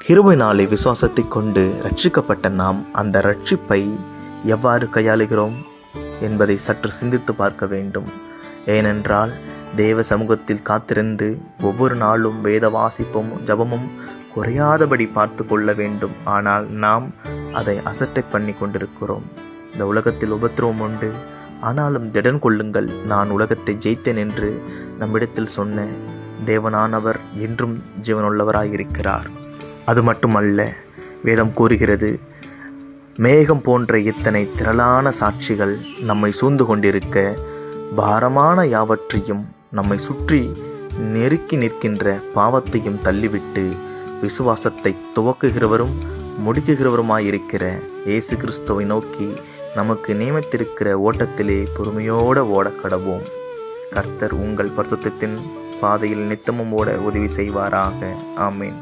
கிருபையினாலே விசுவாசத்தை கொண்டு ரட்சிக்கப்பட்ட நாம் அந்த ரட்சிப்பை எவ்வாறு கையாளுகிறோம் என்பதை சற்று சிந்தித்து பார்க்க வேண்டும். ஏனென்றால் தேவ சமூகத்தில் காத்திருந்து ஒவ்வொரு நாளும் வேத வாசிப்பும் ஜபமும் குறையாதபடி பார்த்து கொள்ள வேண்டும். ஆனால் நாம் அதை அசட்டை பண்ணி கொண்டிருக்கிறோம். இந்த உலகத்தில் உபத்திரவம் உண்டு, ஆனாலும் திடன் கொள்ளுங்கள், நான் உலகத்தை ஜெயித்தேன் என்று நம்மிடத்தில் சொன்ன தேவனானவர் என்றும் ஜீவனுள்ளவராயிருக்கிறார். அது மட்டுமல்ல, வேதம் கூறுகிறது, மேகம் போன்ற இத்தனை திரளான சாட்சிகள் நம்மை சூழ்ந்து கொண்டிருக்க பாரமான யாவற்றையும் நம்மை சுற்றி நெருக்கி நிற்கின்ற பாவத்தையும் தள்ளிவிட்டு விசுவாசத்தை துவக்குகிறவரும் முடிக்குகிறவருமாயிருக்கிற இயேசு கிறிஸ்துவை நோக்கி நமக்கு நியமித்திருக்கிற ஓட்டத்திலே பொறுமையோடு ஓட கடவோம். கர்த்தர் உங்கள் பரிசுத்தத்தின் பாதையில் நித்தமும் ஓட உதவி செய்வாராக. ஆமேன்.